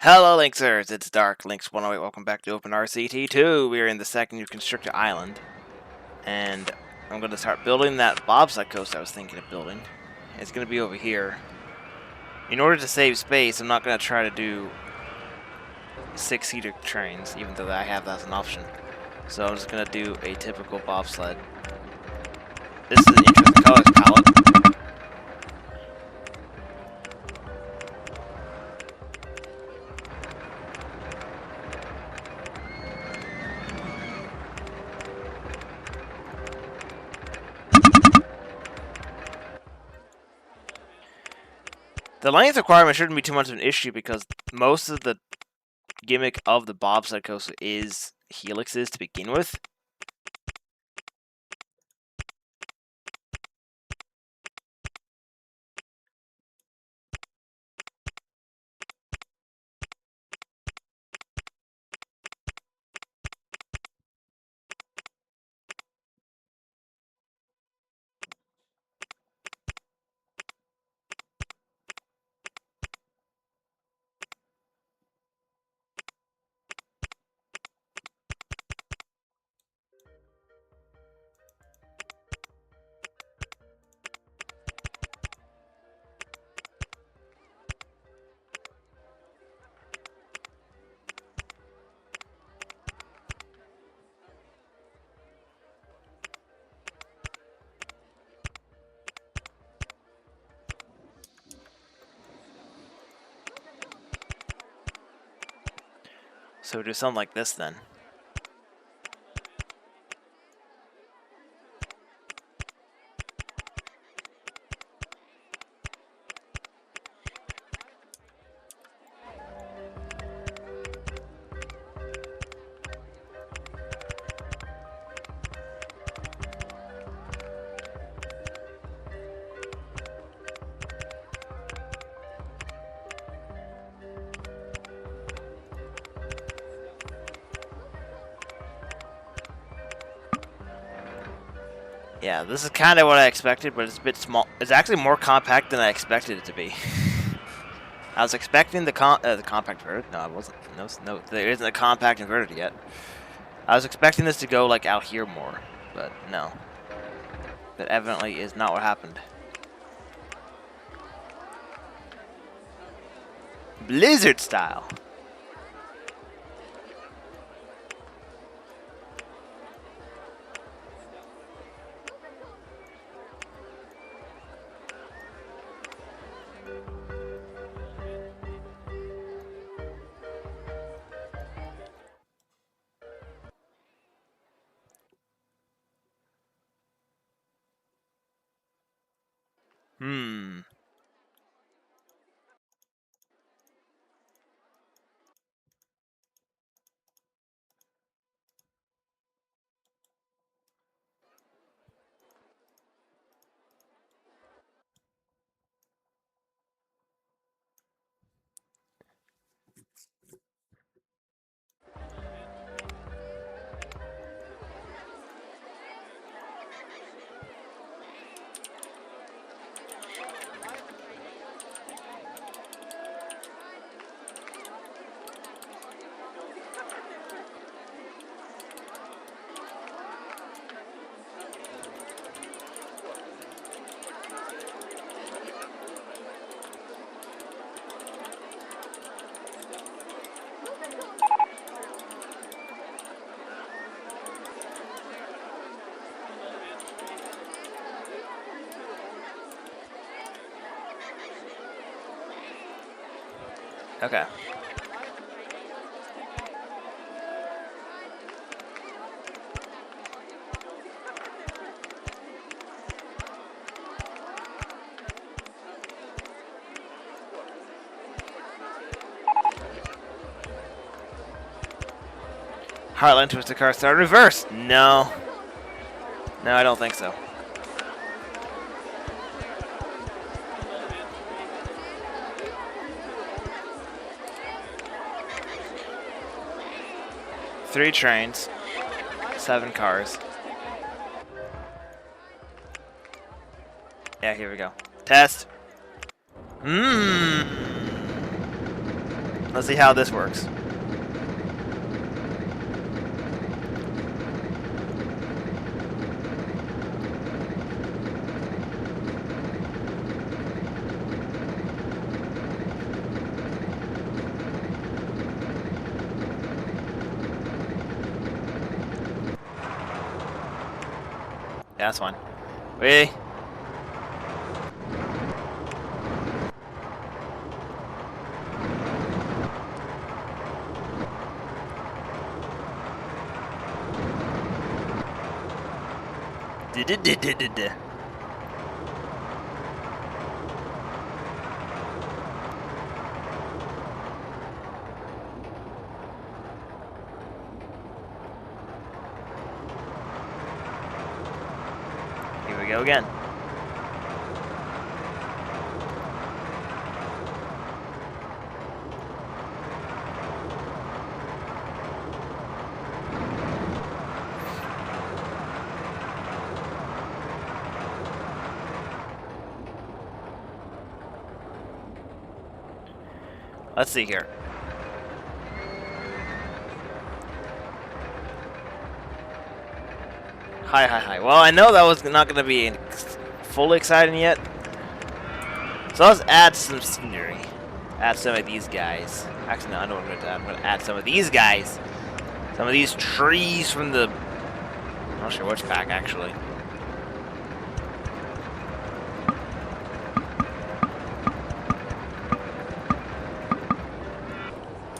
Hello, Lynxers! It's Dark Lynx108. Welcome back to OpenRCT2. We are in the second new Constrictor Island, and I'm going to start building that bobsled coaster I was thinking of building. It's going to be over here. In order to save space, I'm not going to try to do 6-seater trains, even though I have that as an option. So I'm just going to do a typical bobsled. This is an interesting colors palette. The length requirement shouldn't be too much of an issue because most of the gimmick of the bobsled coaster is helixes to begin with. So do something like this then. Yeah, this is kind of what I expected, but it's a bit small. It's actually more compact than I expected it to be. I was expecting the compact inverted. No, I wasn't. No, there isn't a compact inverted yet. I was expecting this to go like out here more, but no. That evidently is not what happened. Blizzard style. Hmm. Okay. Heartland Twisted Car Star reverse. No. No, I don't think so. Three trains, 7 cars. Yeah, here we go. Test. Let's see how this works. Yeah, that's fine. Wait. Here we go again. Let's see here. Hi. Well, I know that was not going to be fully exciting yet. So let's add some scenery. Add some of these guys. Actually, no, I know what I'm going to add. I'm going to add some of these guys. Some of these trees from the... I'm not sure which pack, actually.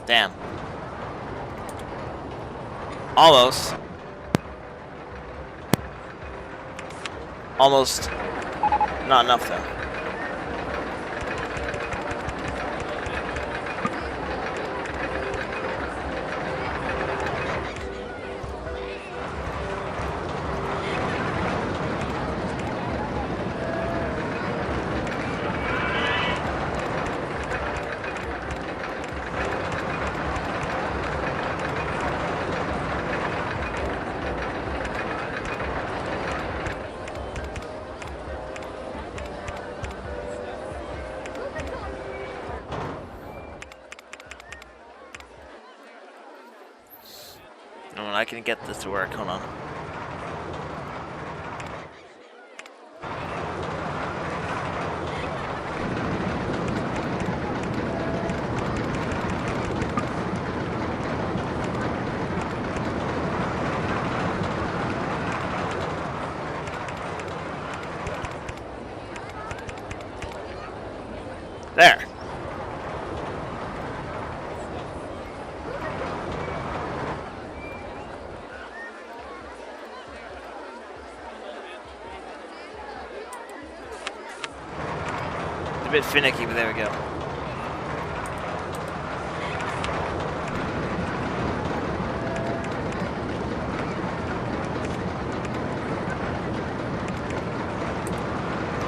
Damn. Almost. Almost. Not enough, though. I can get this to work. Hold on. There. A bit finicky, but there we go.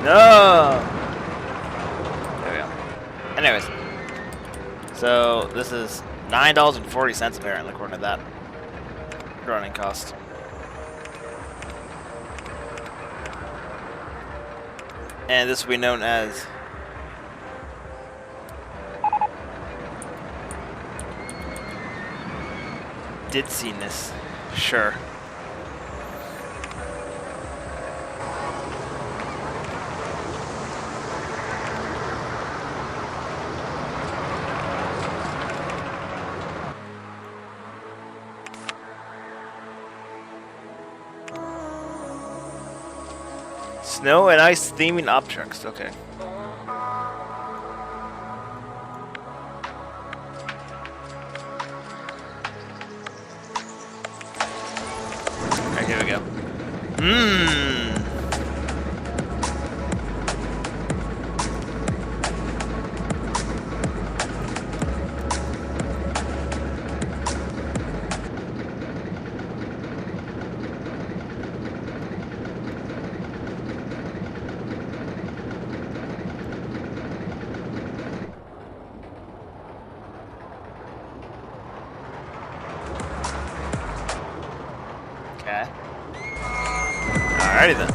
No! There we go. Anyways. So, this is $9.40 apparently, according to that running cost. And this will be known as ditziness. Sure. Snow and ice theming objects. Okay. Alright, here we go. Okay. Alrighty then.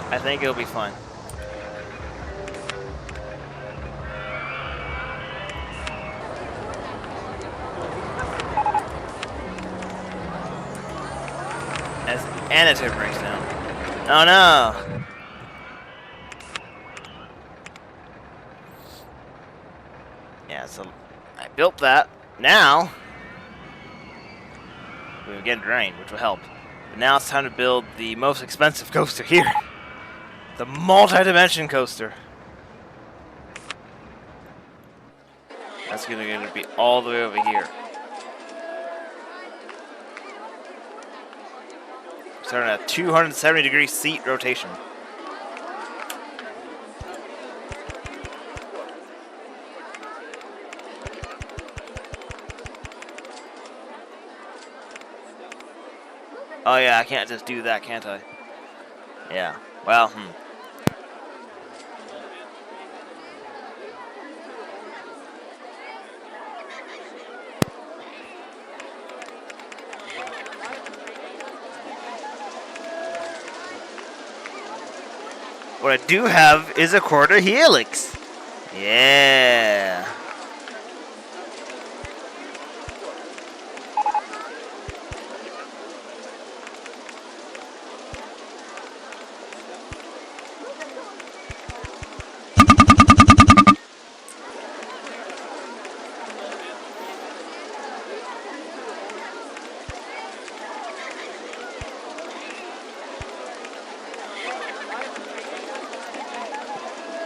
I think it'll be fun. As Anna breaks down. Oh no! Yeah, so I built that. Now we're getting drained, which will help. But now it's time to build the most expensive coaster here. The multi-dimension coaster. That's gonna be all the way over here. Starting at 270-degree seat rotation. Oh yeah, I can't just do that, can't I? Yeah. Well, What I do have is a quarter helix. Yeah.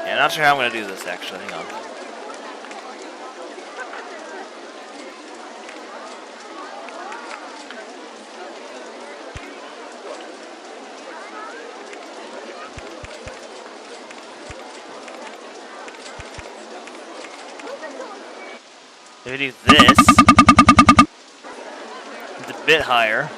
Yeah, not sure how I'm gonna do this actually. Hang on. If I do this, it's a bit higher.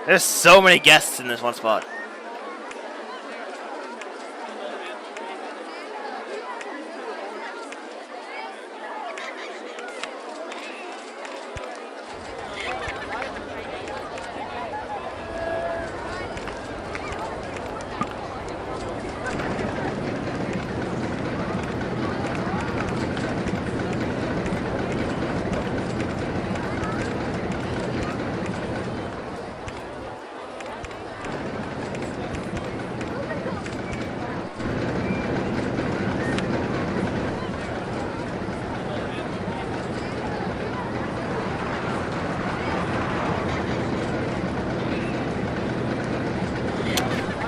There's so many guests in this one spot.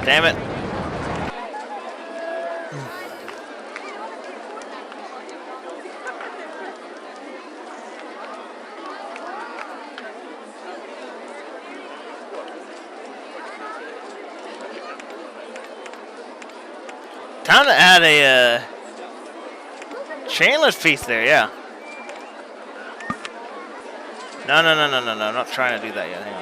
Damn it. Time to add a chainless piece there, yeah. No, I'm not trying to do that yet, hang on.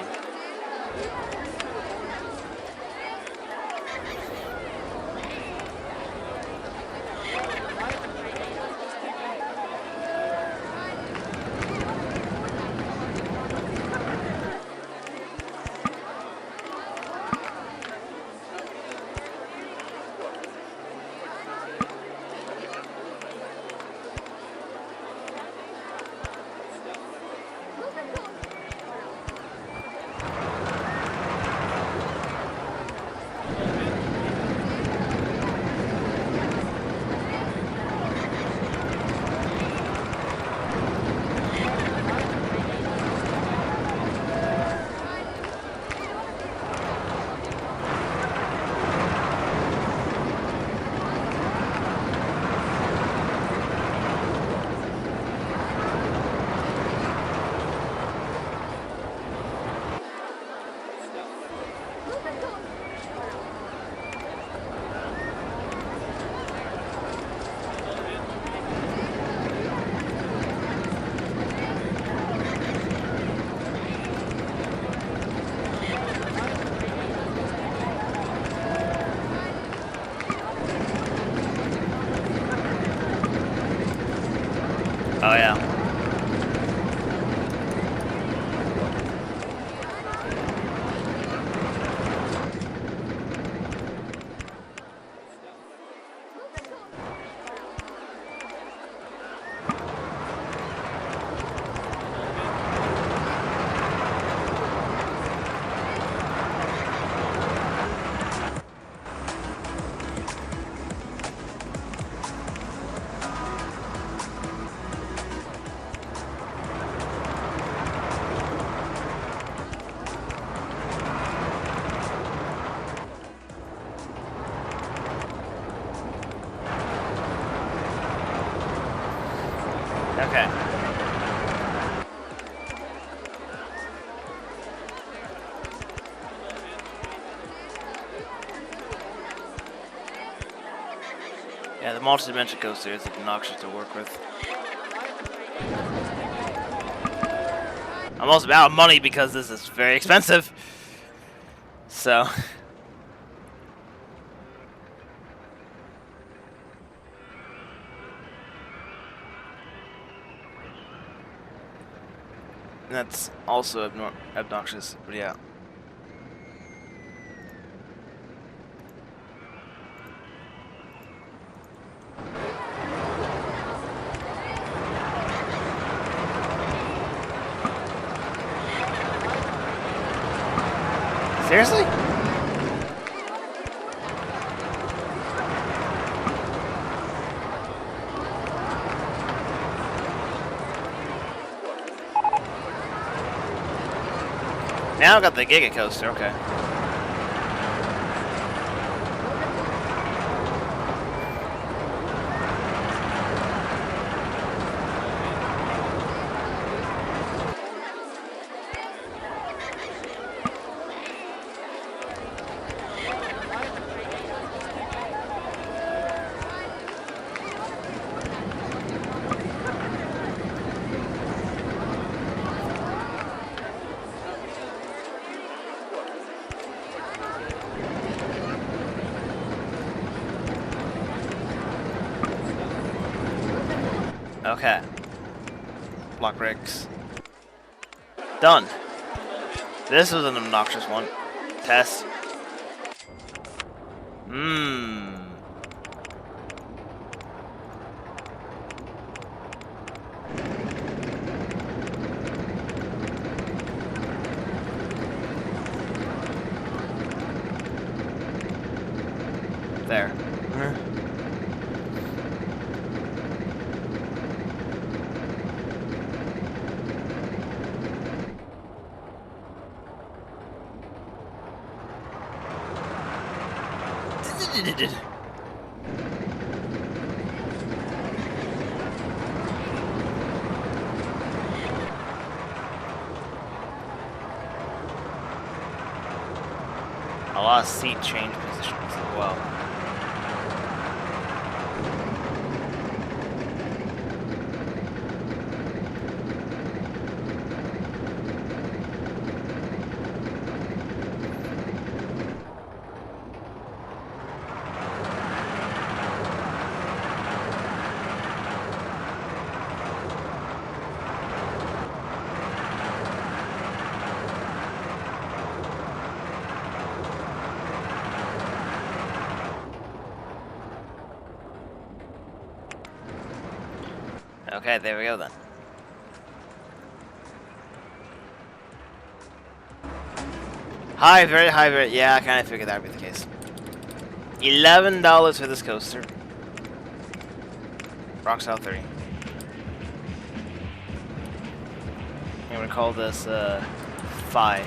Oh yeah. Okay. Yeah, the multi-dimension coaster is obnoxious to work with. I'm also out of money because this is very expensive. So. That's also obnoxious, but yeah. Seriously? Now I got the Giga Coaster, okay. Okay. Block rigs. Done. This was an obnoxious one. Test. There. A lot of seat change positions as well. Okay, there we go then. Very high, yeah, I kind of figured that would be the case. $11 for this coaster. Rockstyle 3. I'm gonna call this, Phi.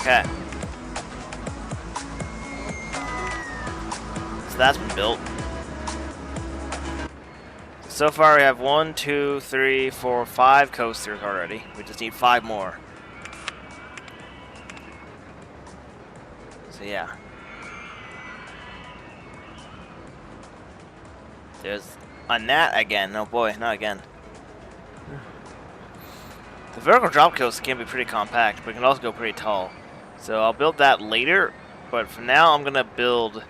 Okay. So that's been built. So far we have 1, 2, 3, 4, 5 coasters already. We just need 5 more. So yeah. There's On that again. Oh boy, not again. The vertical drop coast can be pretty compact, but it can also go pretty tall. So I'll build that later, but for now I'm gonna build.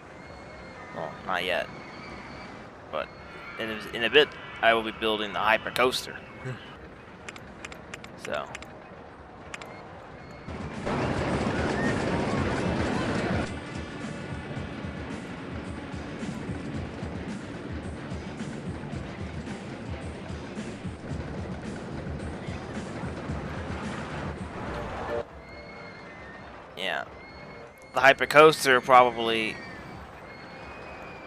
Well, not yet, but in a bit I will be building the hypercoaster. So. Yeah, the hypercoaster will probably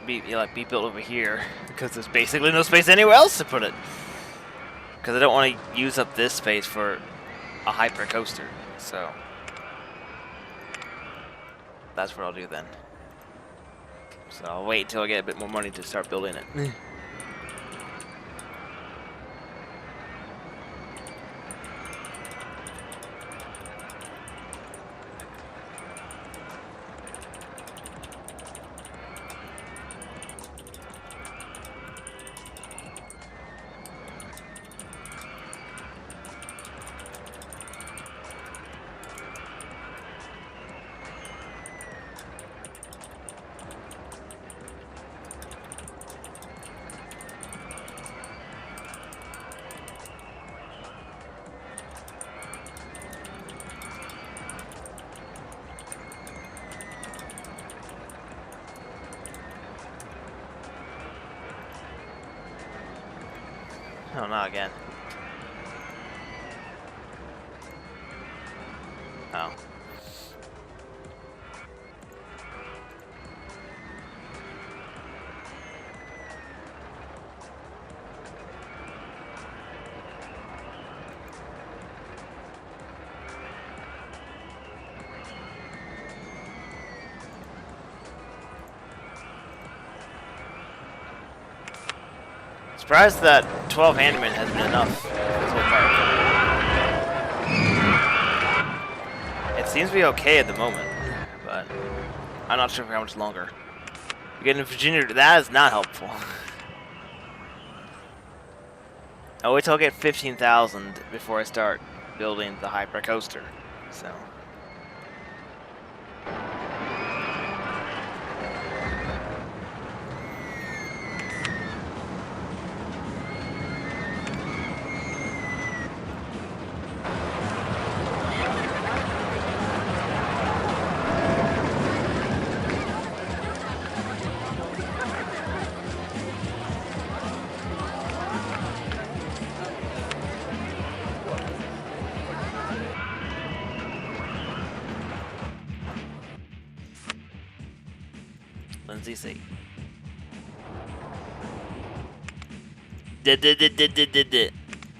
be built over here because there's basically no space anywhere else to put it. Because I don't want to use up this space for a hypercoaster, so that's what I'll do then. So I'll wait until I get a bit more money to start building it. Oh, not again. Oh. Surprised that 12 handyman has been enough for this whole part. It seems to be okay at the moment, but I'm not sure for how much longer. Getting in Virginia, that is not helpful. I'll wait till I get 15,000 before I start building the hypercoaster. So. Lindsay C.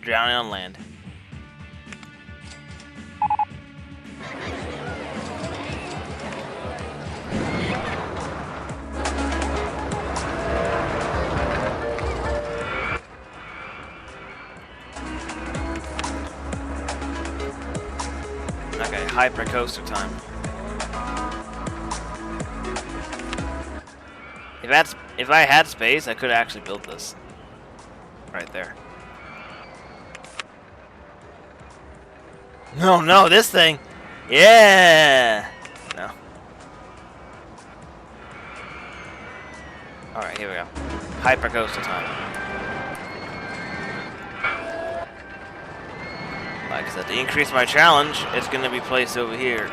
Drowning on land. Okay, hypercoaster time. If I had space, I could actually build this right there. No, this thing. Yeah. No. All right, here we go. Hypercoaster time. Like I said, to increase my challenge, it's going to be placed over here.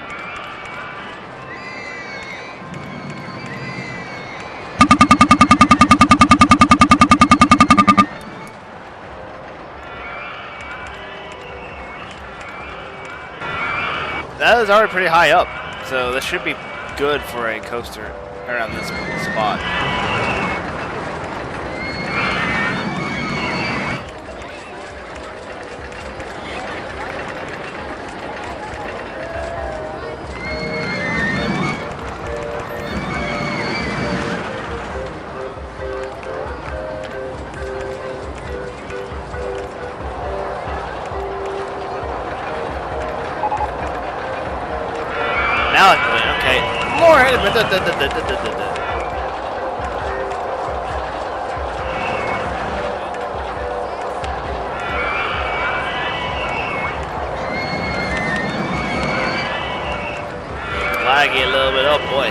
That is already pretty high up, so this should be good for a coaster around this spot. Now it's clean, okay. More! laggy a little bit. Oh boy.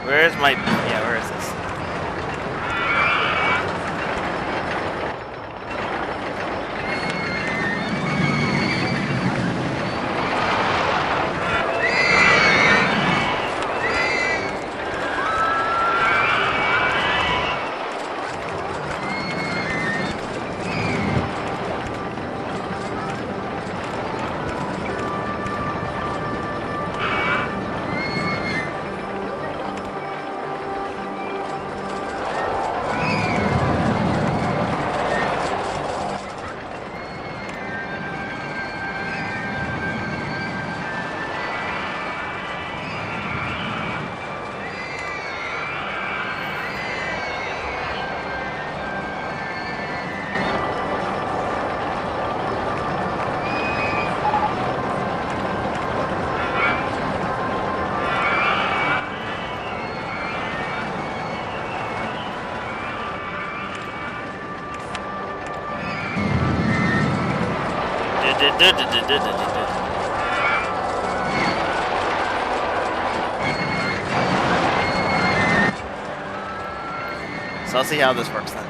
Where's my... Yeah, where is this? So I'll see how this works then.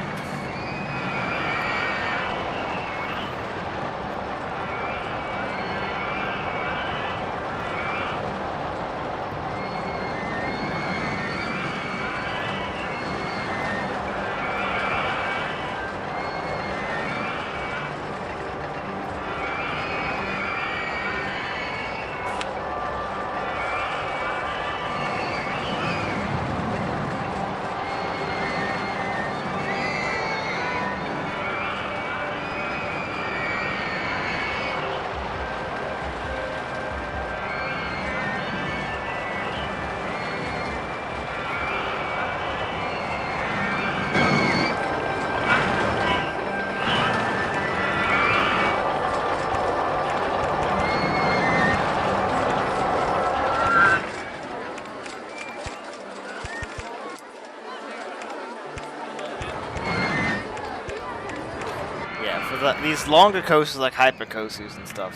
These longer coasters like hyper coasters and stuff.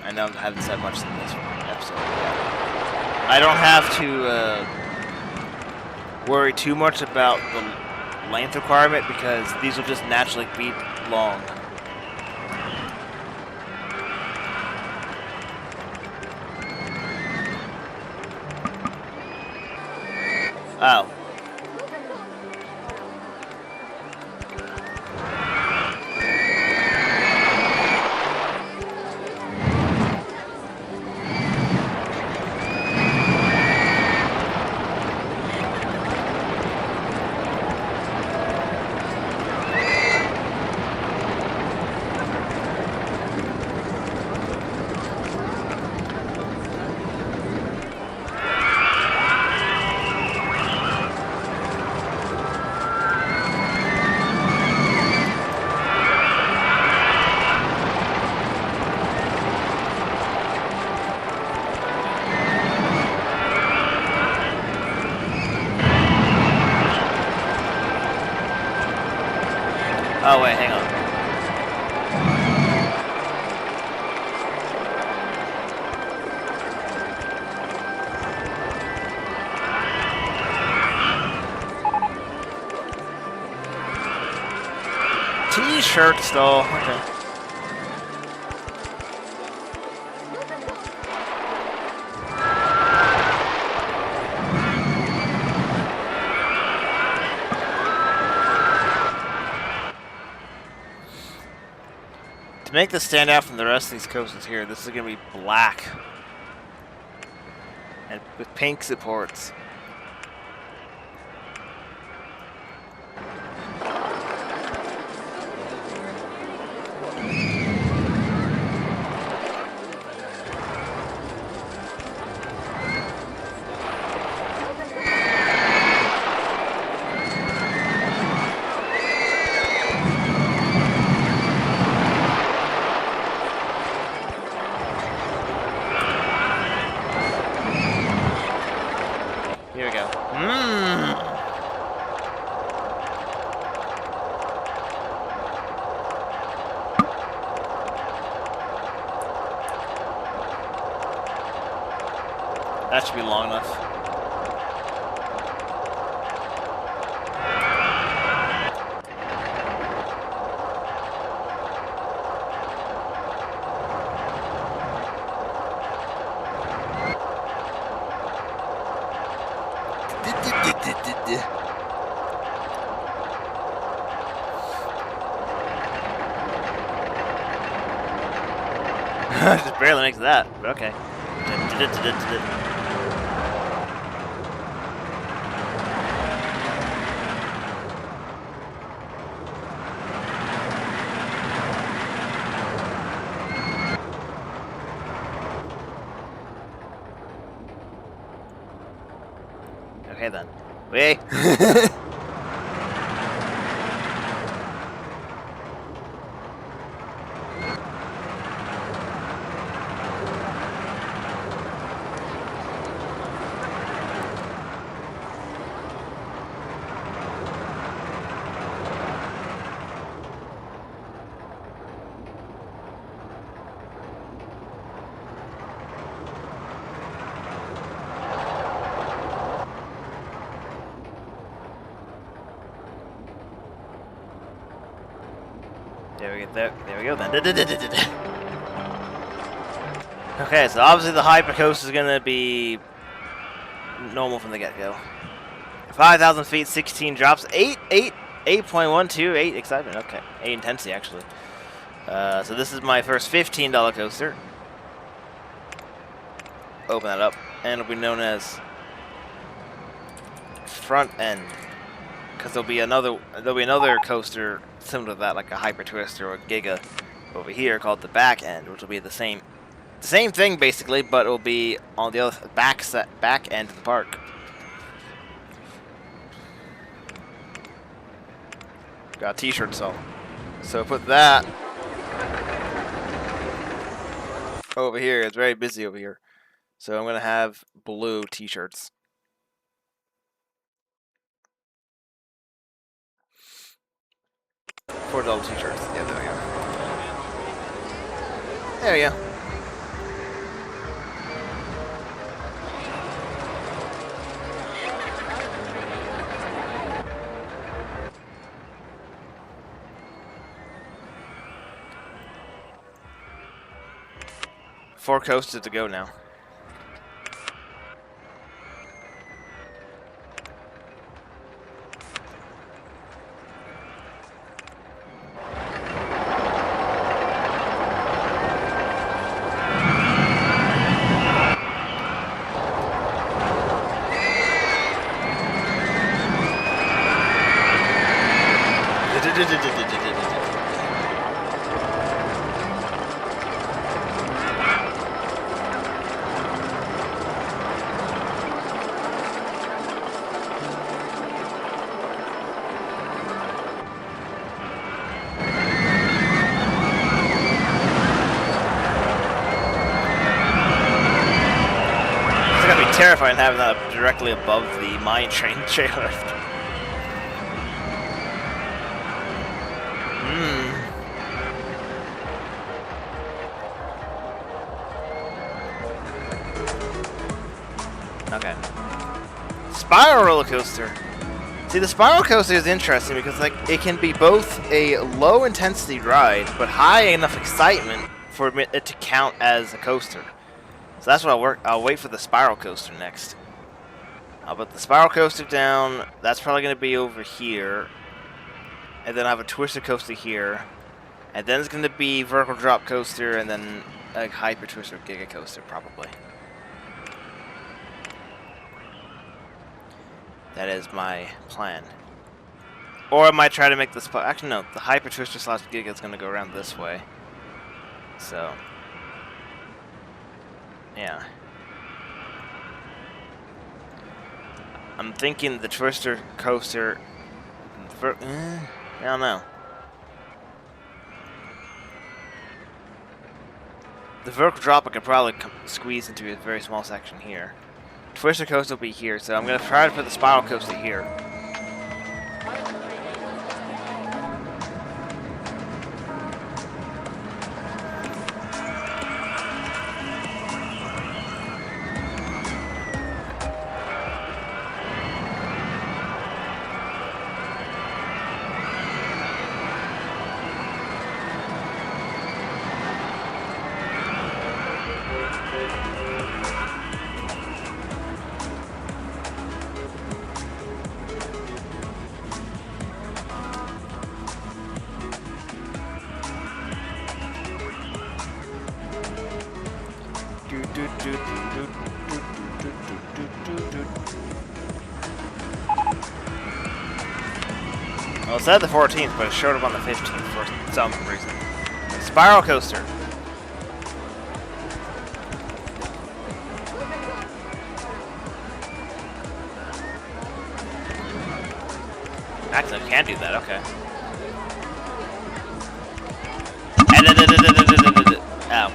I know I haven't said much in this episode yet. I don't have to worry too much about the length requirement because these will just naturally be long. Oh. Oh wait, hang on. T-shirt stall. Okay. make this stand out from the rest of these coasters here, this is going to be black. And with pink supports. Here we go. That should be long enough. Just barely makes that, but okay. Okay then. Wait. There we go then. Okay, so obviously the hypercoaster is gonna be normal from the get-go. 5,000 feet, 16 drops, 8.12, 8 excitement. Okay, 8 intensity actually. So this is my first $15 coaster. Open that up, and it'll be known as front end, because there'll be another coaster similar to that, like a Hyper Twister or a Giga over here, called the back end, which will be the same thing basically, but it will be on the other back end of the park. Got t-shirts on, so put that over here. It's very busy over here, so I'm gonna have blue t-shirts. $4 t-shirts. Yeah, there we go. There we go. Four coasters to go now. Terrifying having that directly above the mine train chairlift. Okay. Spiral roller coaster. See, the spiral coaster is interesting because, like, it can be both a low intensity ride but high enough excitement for it to count as a coaster. So that's what I'll wait for the spiral coaster next. I'll put the spiral coaster down. That's probably going to be over here. And then I have a twister coaster here. And then it's going to be vertical drop coaster and then a hyper twister giga coaster probably. That is my plan. Or I might try to make this. Actually, no. The hyper twister slash giga is going to go around this way. So, yeah. I'm thinking the twister coaster. I don't know. The vertical drop I could probably squeeze into a very small section here. Twister coaster will be here, so I'm going to try to put the spiral coaster here. Well, it said the 14th, but it showed up on the 15th for some reason. Spiral coaster. Actually, I can do that, okay. Ow.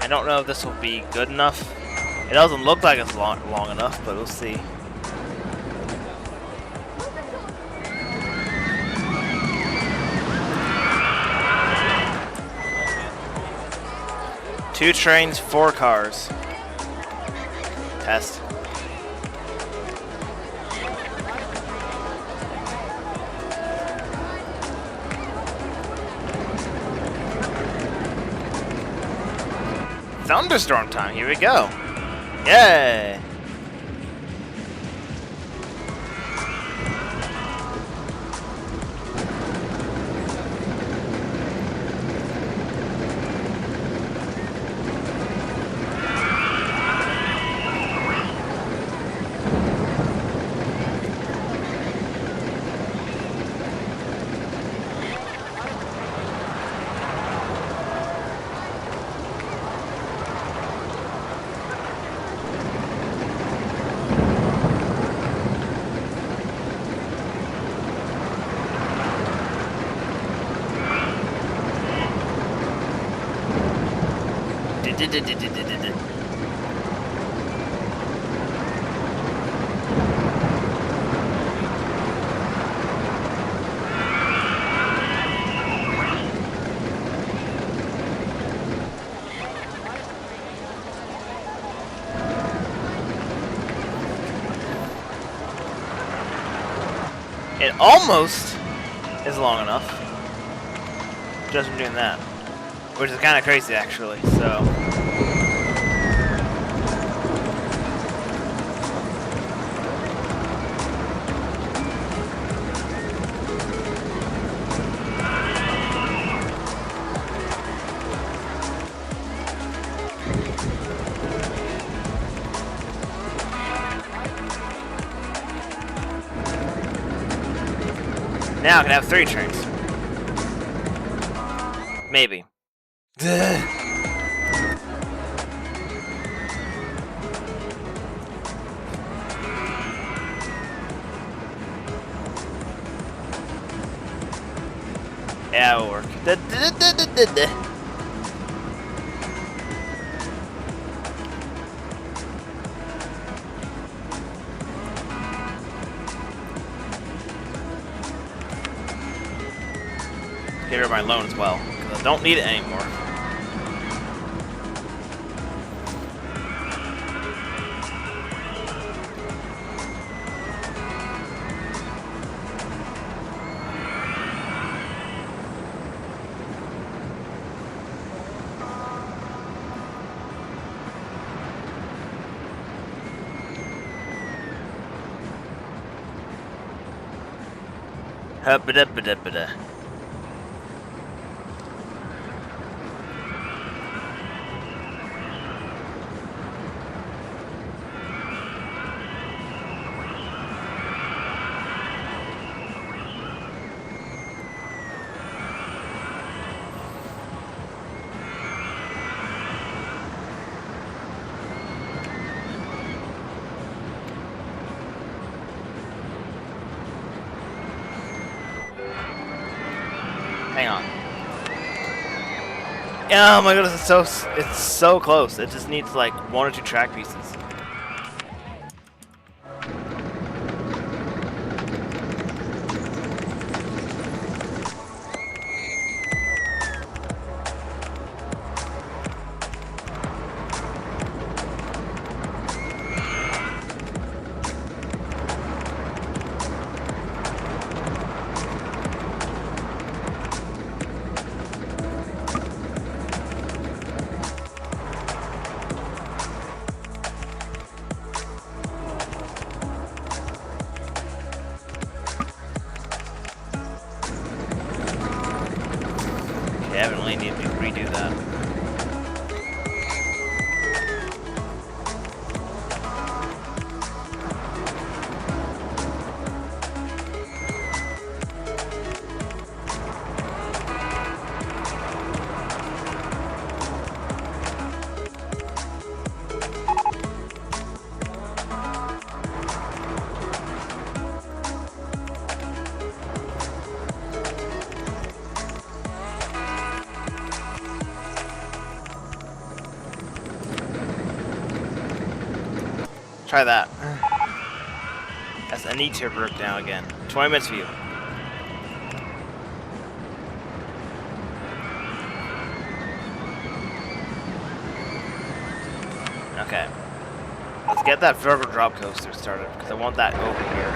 I don't know if this will be good enough. It doesn't look like it's long enough, but we'll see. Two trains, 4 cars. Test. Thunderstorm time, here we go. Yay! It almost is long enough. Just from doing that. Which is kind of crazy, actually, so. Now I can have 3 trains. Maybe. Yeah, it'll work. Get rid of my loan as well, because I don't need it anymore. Hubba-dubba-dubba-da. Hang on. Oh my goodness, it's so close. It just needs like 1 or 2 track pieces. I definitely need to redo that. Try that. That's a need to work now again. 20 minutes view. Okay. Let's get that vertical drop coaster started because I want that over here.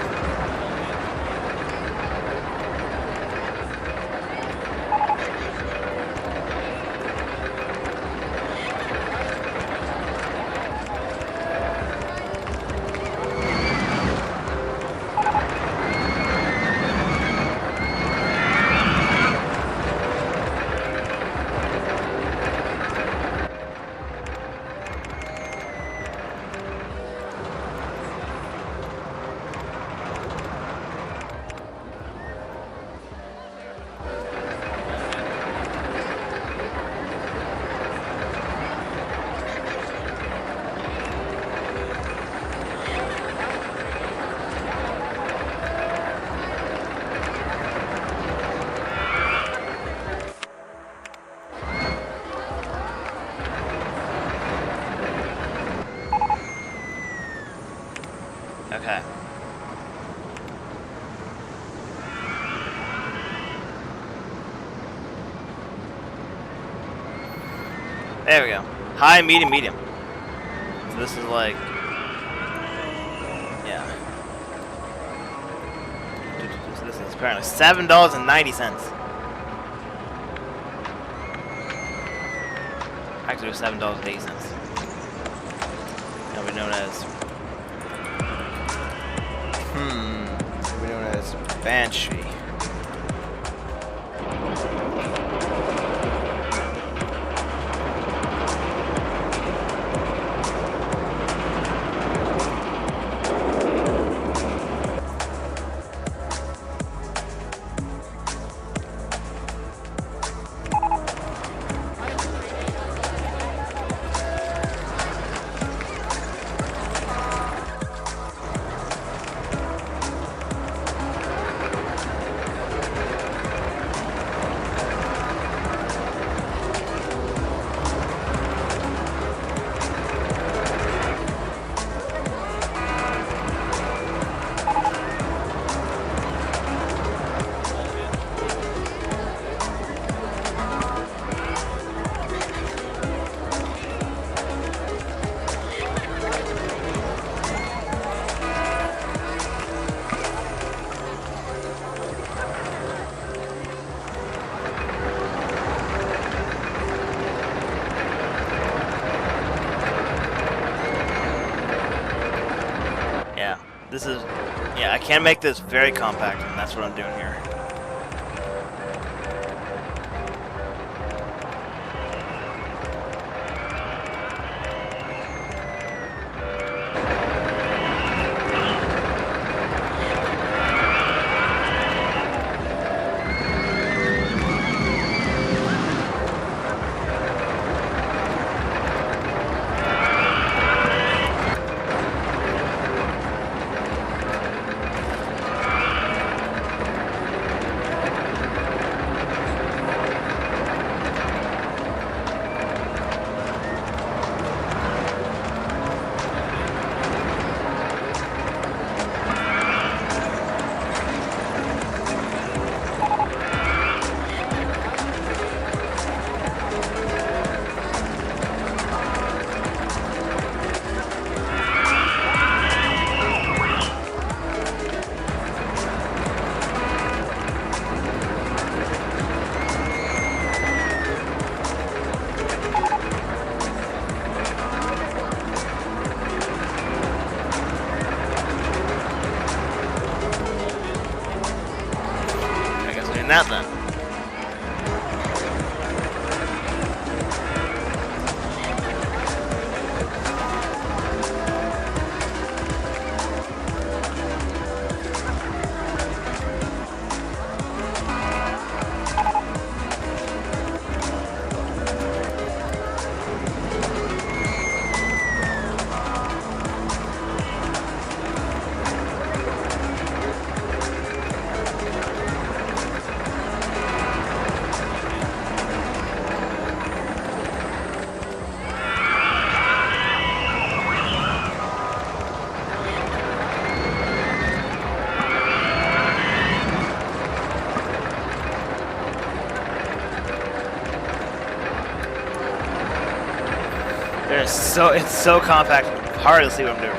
Okay. There we go. High, medium, medium. So this is like, yeah. So this is apparently $7.90. Actually, it was $7.80. Now we're known as we're known as Banshee. This is, yeah, I can make this very compact, and that's what I'm doing here. That then. It's so compact, hard to see what I'm doing.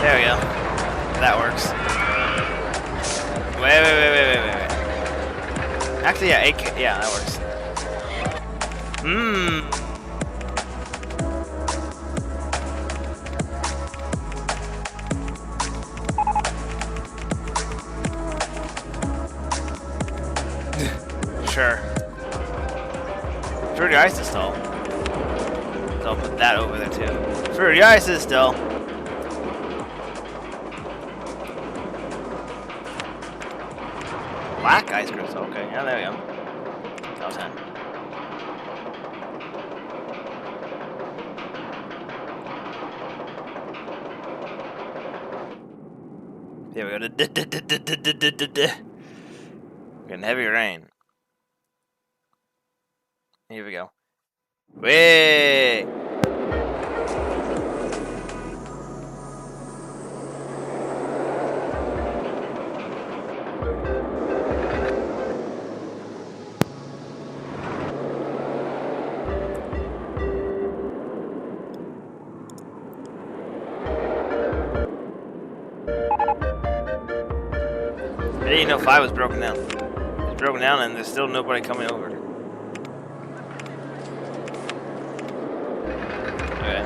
There we go. That works. Wait. Actually, yeah, 8K. Yeah, that works. Sure. Fruity ice is still. So I'll put that over there too. Fruity ice is still. Black ice crystal, okay, yeah, there we go. Top 10. There we go. Getting heavy rain. Here we go. Wait! I didn't even know 5 was broken down. It's broken down and there's still nobody coming over. Okay.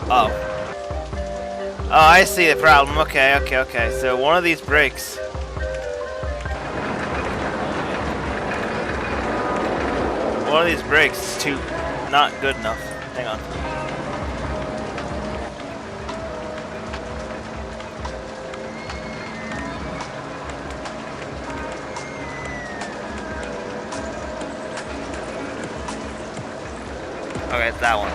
Oh. Oh, I see the problem. Okay. So one of these breaks. One of these breaks is too not good enough. Hang on. Okay, it's that one.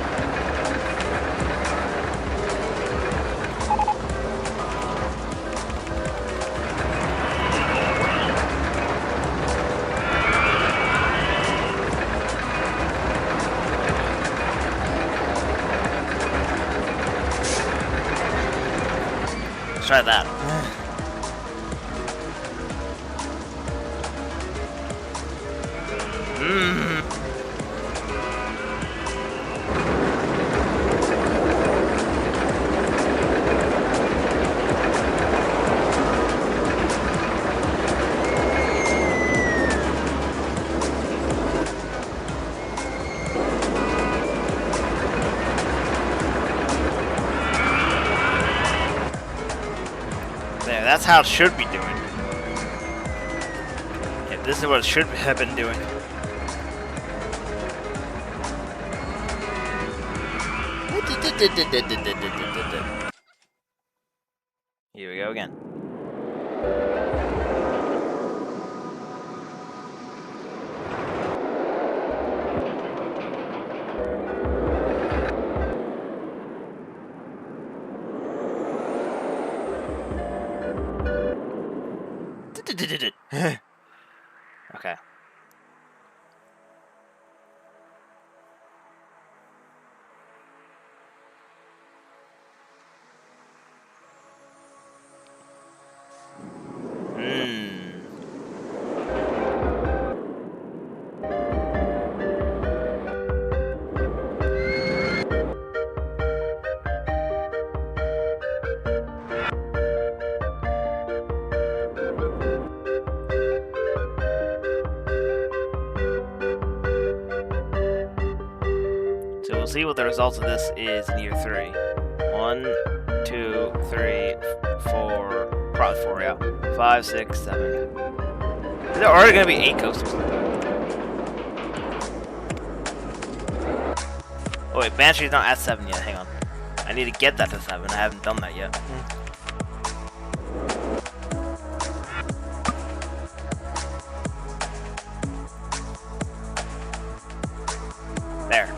Let's try that. There, that's how it should be doing. Yeah, this is what it should have been doing. Here we go again. Okay. So we'll see what the results of this is in year 3. 1, 2, 3, 4, probably 4, yeah. 5, 6, 7. Is there already going to be 8 coasters? Oh wait, Banshee's not at 7 yet, hang on. I need to get that to 7, I haven't done that yet. There.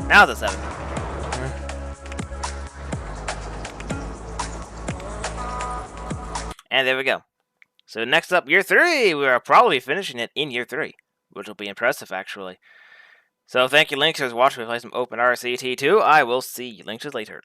Now it's at 7. And there we go. So next up, year 3! We are probably finishing it in year 3, which will be impressive, actually. So thank you, Lynx, for watching me play some OpenRCT2. I will see you Lynxes later.